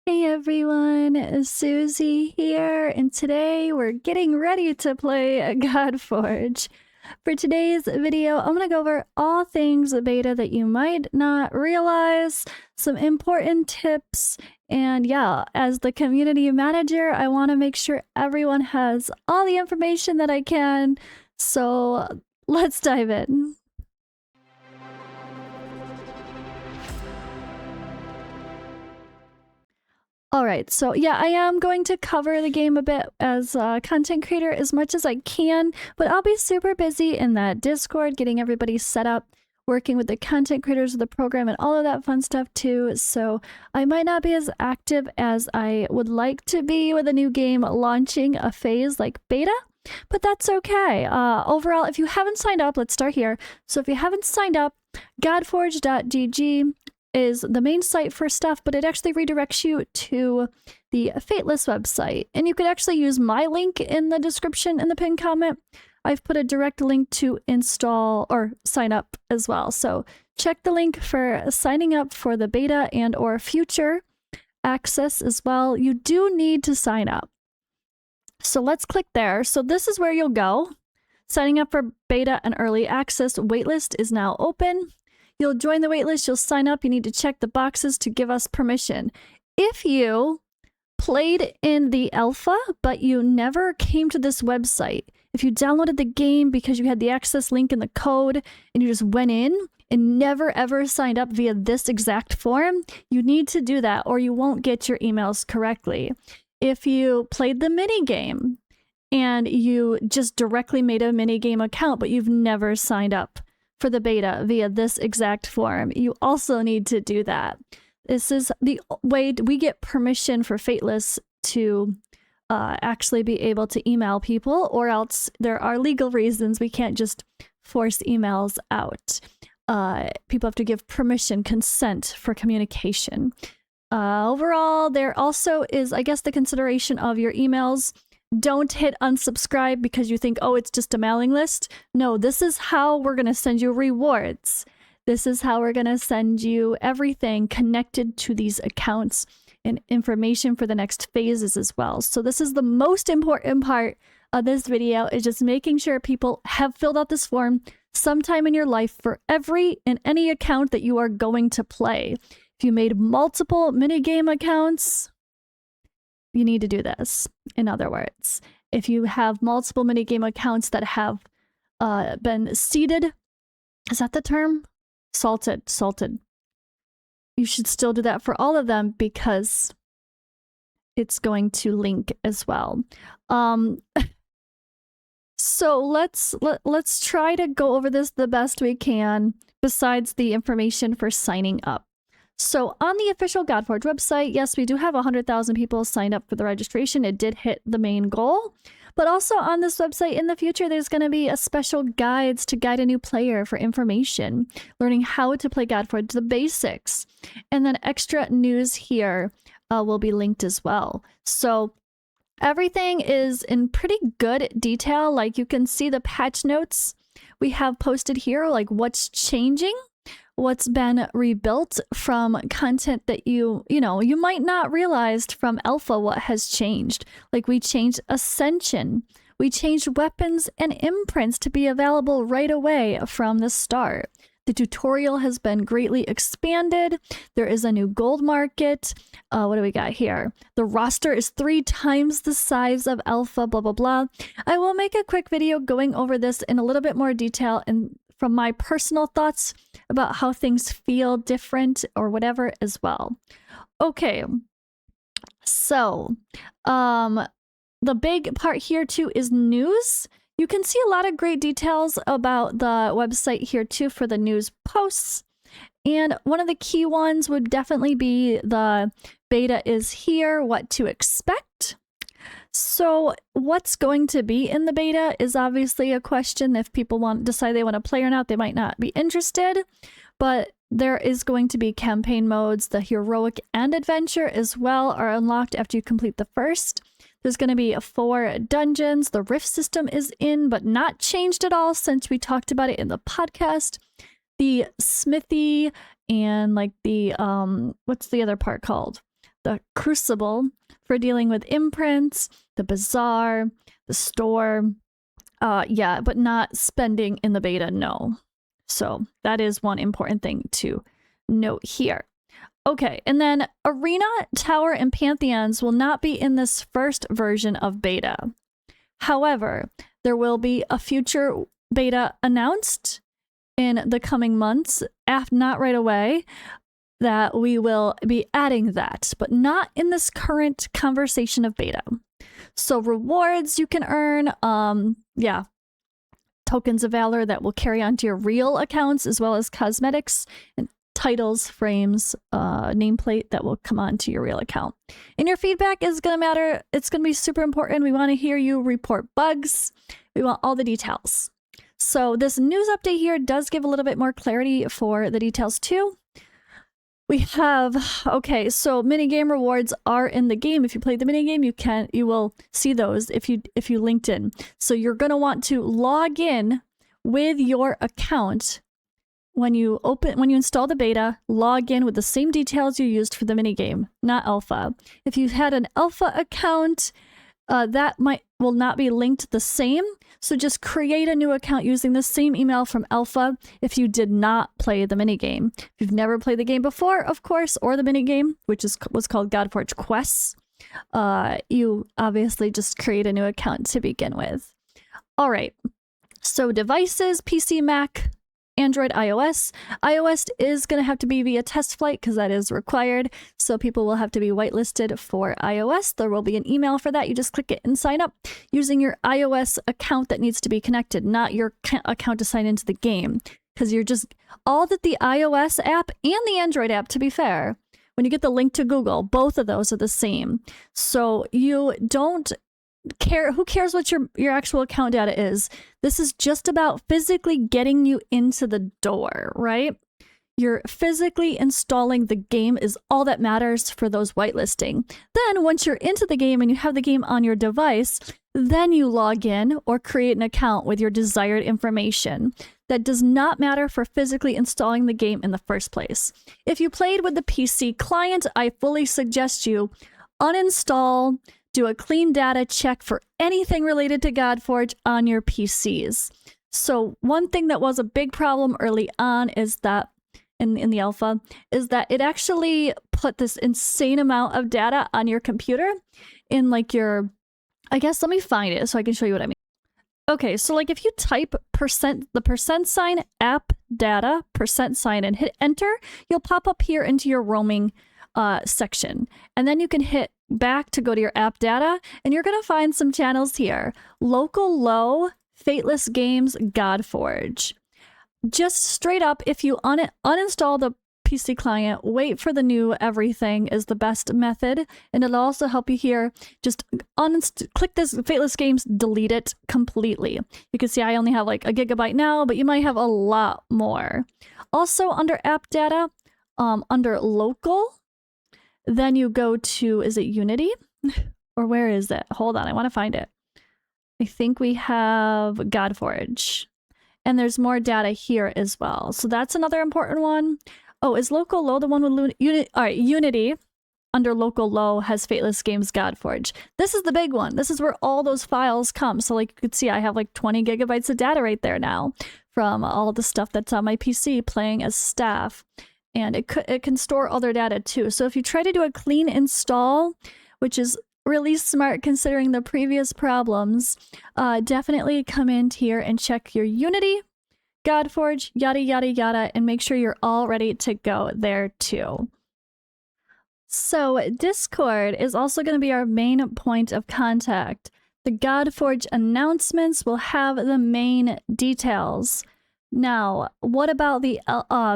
Hey everyone, Suzi here, and today we're getting ready to play Godforge. For today's video, I'm going to go over all things beta that you might not realize, some important tips, and yeah, as the community manager, I want to make sure everyone has all the information that I can, so let's dive in. Alright, so yeah, I am going to cover the game a bit as a content creator as much as I can, but I'll be super busy in that Discord, getting everybody set up, working with the content creators of the program and all of that fun stuff too, so I might not be as active as I would like to be with a new game launching a phase like beta, but that's okay. Overall, if you haven't signed up, let's start here. So if you haven't signed up, godforge.gg is the main site for stuff, but it actually redirects you to the Fateless website. And you could actually use my link in the description in the pinned comment. I've put a direct link to install or sign up as well. So check the link for signing up for the beta and or future access as well. You do need to sign up. So let's click there. So this is where you'll go. Signing up for beta and early access waitlist is now open. You'll join the waitlist, you'll sign up, you need to check the boxes to give us permission. If you played in the alpha, but you never came to this website, if you downloaded the game because you had the access link in the code and you just went in and never ever signed up via this exact form, you need to do that or you won't get your emails correctly. If you played the mini game and you just directly made a mini game account, but you've never signed up for the beta via this exact form, you also need to do that. This is the way we get permission for Fateless to actually be able to email people, or else there are legal reasons we can't just force emails out. People have to give permission, consent for communication. Overall, there also is, I guess, the consideration of your emails. Don't hit unsubscribe because you think, oh, it's just a mailing list. No, this is how we're going to send you rewards. This is how we're going to send you everything connected to these accounts and information for the next phases as well. So this is the most important part of this video, is just making sure people have filled out this form sometime in your life for every and any account that you are going to play. If you made multiple minigame accounts, you need to do this. In other words, if you have multiple minigame accounts that have been seeded, is that the term? Salted. You should still do that for all of them because it's going to link as well. So let's try to go over this the best we can besides the information for signing up. So on the official Godforge website, yes, we do have 100,000 people signed up for the registration. It did hit the main goal. But also on this website in the future, there's going to be a special guides to guide a new player for information, learning how to play Godforge, the basics. And then extra news here will be linked as well. So everything is in pretty good detail. Like you can see the patch notes we have posted here, like what's changing, what's been rebuilt from content that you might not realized from alpha what has changed. Like we changed Ascension, we changed weapons and imprints to be available right away from the start. The tutorial has been greatly expanded. There is a new gold market. What do we got here? The roster is 3 times the size of alpha, blah, blah, blah. I will make a quick video going over this in a little bit more detail and from my personal thoughts about how things feel different or whatever as well. Okay, so the big part here too is news. You can see a lot of great details about the website here too for the news posts. And one of the key ones would definitely be the beta is here, what to expect. So what's going to be in the beta is obviously a question. If people decide they want to play or not, they might not be interested. But there is going to be campaign modes. The heroic and adventure as well are unlocked after you complete the first. There's going to be 4 dungeons. The rift system is in, but not changed at all since we talked about it in the podcast. The smithy and like the, what's the other part called? the Crucible for dealing with imprints, the bazaar, the store. Yeah, but not spending in the beta, no. So that is one important thing to note here. Okay, and then Arena, Tower, and Pantheons will not be in this first version of beta. However, there will be a future beta announced in the coming months, not right away, that we will be adding that, but not in this current conversation of beta. So rewards you can earn, yeah, tokens of valor that will carry onto your real accounts, as well as cosmetics and titles, frames, nameplate that will come onto your real account. And your feedback is going to matter. It's going to be super important. We want to hear you report bugs. We want all the details. So this news update here does give a little bit more clarity for the details too. We have, okay, so minigame rewards are in the game. If you play the minigame, you will see those if you linked in. So you're going to want to log in with your account when you install the beta. Log in with the same details you used for the minigame, not alpha. If you've had an alpha account, that will not be linked the same. So just create a new account using the same email from alpha if you did not play the minigame. If you've never played the game before, of course, or the minigame, which was called Godforge Quests, you obviously just create a new account to begin with. All right, so devices, PC, Mac, Android, iOS. iOS is going to have to be via test flight because that is required. So people will have to be whitelisted for iOS. There will be an email for that. You just click it and sign up using your iOS account that needs to be connected, not your account to sign into the game. Because you're just all that the iOS app and the Android app, to be fair, when you get the link to Google, both of those are the same. So you don't care, who cares what your actual account data is. This is just about physically getting you into the door, right? You're physically installing the game is all that matters for those whitelisting. Then once you're into the game and you have the game on your device, then you log in or create an account with your desired information. That does not matter for physically installing the game in the first place. If you played with the PC client, I fully suggest you uninstall, do a clean data check for anything related to Godforge on your PCs. So one thing that was a big problem early on is that in the alpha is that it actually put this insane amount of data on your computer in like your, I guess, let me find it so I can show you what I mean. Okay, so like if you type the % app data % and hit enter, you'll pop up here into your roaming section. And then you can hit back to go to your app data, and you're going to find some channels here. Local low, Fateless Games, Godforge. Just straight up, if you uninstall the PC client, wait for the new everything is the best method. And it'll also help you here. Just click this Fateless Games, delete it completely. You can see I only have like a gigabyte now, but you might have a lot more. Also under app data, under local, then you go to, is it Unity? Or where is it? Hold on, I want to find it. I think we have Godforge. And there's more data here as well. So that's another important one. Oh, is local low the one with Unity? All right, Unity under local low has Fateless Games Godforge. This is the big one. This is where all those files come. So like you could see, I have like 20 gigabytes of data right there now from all the stuff that's on my PC playing as staff. And it can store other data too. So if you try to do a clean install, which is really smart considering the previous problems, definitely come in here and check your Unity, Godforge, yada, yada, yada, and make sure you're all ready to go there too. So Discord is also going to be our main point of contact. The Godforge announcements will have the main details. Now, what about the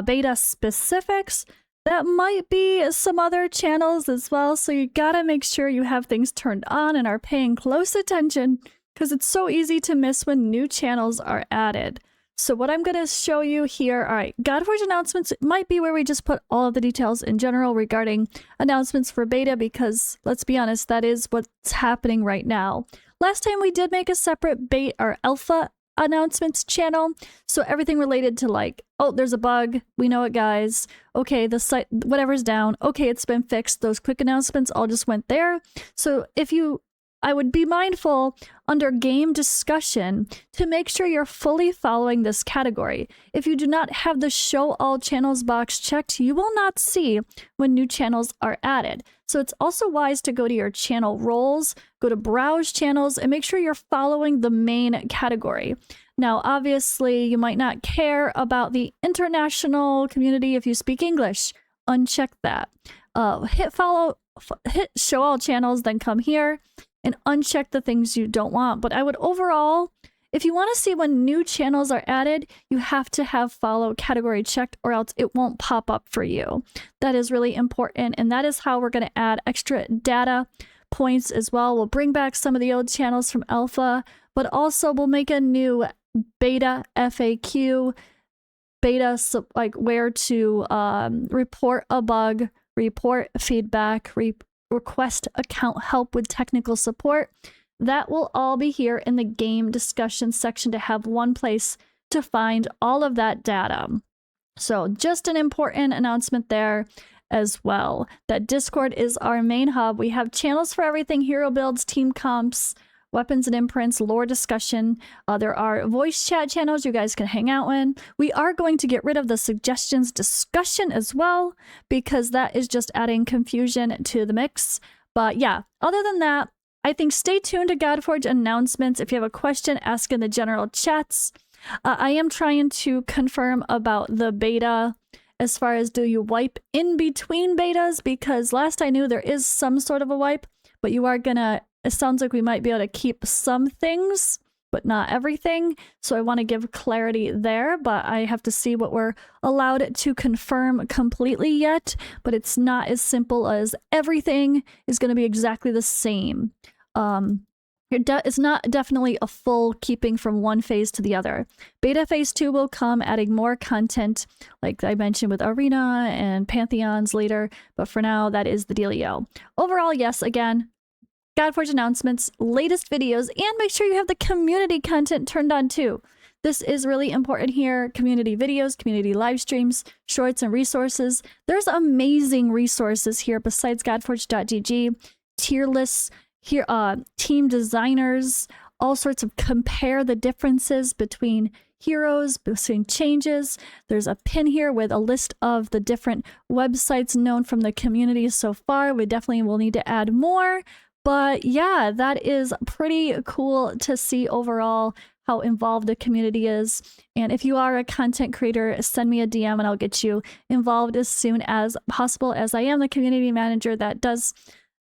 beta specifics? That might be some other channels as well, so you gotta make sure you have things turned on and are paying close attention because it's so easy to miss when new channels are added. So what I'm gonna show you here, all right, Godforge announcements might be where we just put all of the details in general regarding announcements for beta because, let's be honest, that is what's happening right now. Last time we did make a separate beta or alpha announcements channel. So everything related to like, oh, there's a bug. We know it, guys. Okay, the site, whatever's down. Okay, it's been fixed. Those quick announcements all just went there. So I would be mindful under game discussion to make sure you're fully following this category. If you do not have the show all channels box checked, you will not see when new channels are added. So it's also wise to go to your channel roles, go to browse channels, and make sure you're following the main category. Now, obviously, you might not care about the international community if you speak English. Uncheck that. Hit show all channels, then come here and uncheck the things you don't want. But I would overall, if you want to see when new channels are added, you have to have follow category checked or else it won't pop up for you. That is really important. And that is how we're going to add extra data points as well. We'll bring back some of the old channels from alpha, but also we'll make a new beta FAQ, like where to report a bug, report feedback, request account help with technical support. That will all be here in the game discussion section to have one place to find all of that data. So just an important announcement there as well, that Discord is our main hub. We have channels for everything: hero builds, team comps, weapons and imprints, lore discussion. There are voice chat channels you guys can hang out in. We are going to get rid of the suggestions discussion as well, because that is just adding confusion to the mix. But yeah, other than that, I think stay tuned to Godforge announcements. If you have a question, ask in the general chats. I am trying to confirm about the beta as far as do you wipe in between betas, because last I knew there is some sort of a wipe, but you are gonna, it sounds like we might be able to keep some things, but not everything. So I want to give clarity there, but I have to see what we're allowed to confirm completely yet. But it's not as simple as everything is going to be exactly the same. It's not definitely a full keeping from one phase to the other. Beta phase 2 will come, adding more content, like I mentioned with Arena and Pantheons later. But for now, that is the dealio. Overall, yes, again, Godforge announcements, latest videos, and make sure you have the community content turned on too. This is really important here. Community videos, community live streams, shorts, and resources. There's amazing resources here besides Godforge.gg, tier lists, here, team designers, all sorts of compare the differences between heroes, between changes. There's a pin here with a list of the different websites known from the community so far. We definitely will need to add more. But yeah, that is pretty cool to see overall how involved the community is. And if you are a content creator, send me a DM and I'll get you involved as soon as possible, as I am the community manager that does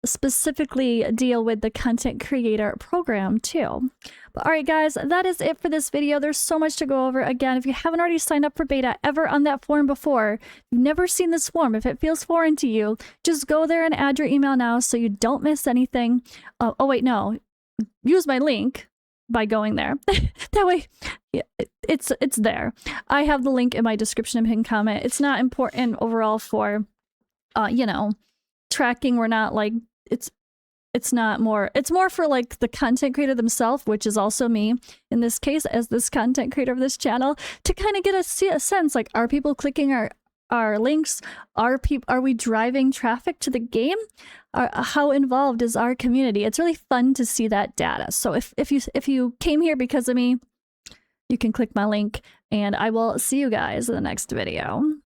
specifically deal with the content creator program too. But all right, guys, that is it for this video. There's so much to go over. Again, if you haven't already signed up for beta ever on that form before, if you've never seen this form, if it feels foreign to you, just go there and add your email now so you don't miss anything. Oh wait, no, use my link by going there. That way, yeah, it's there. I have the link in my description and pinned comment. It's not important overall for, you know, tracking. We're not like, it's more for like the content creator themselves, which is also me in this case as this content creator of this channel, to kind of get a sense, like, are people clicking our links? Are we driving traffic to the game? How involved is our community? It's really fun to see that data. So if you came here because of me, you can click my link, and I will see you guys in the next video.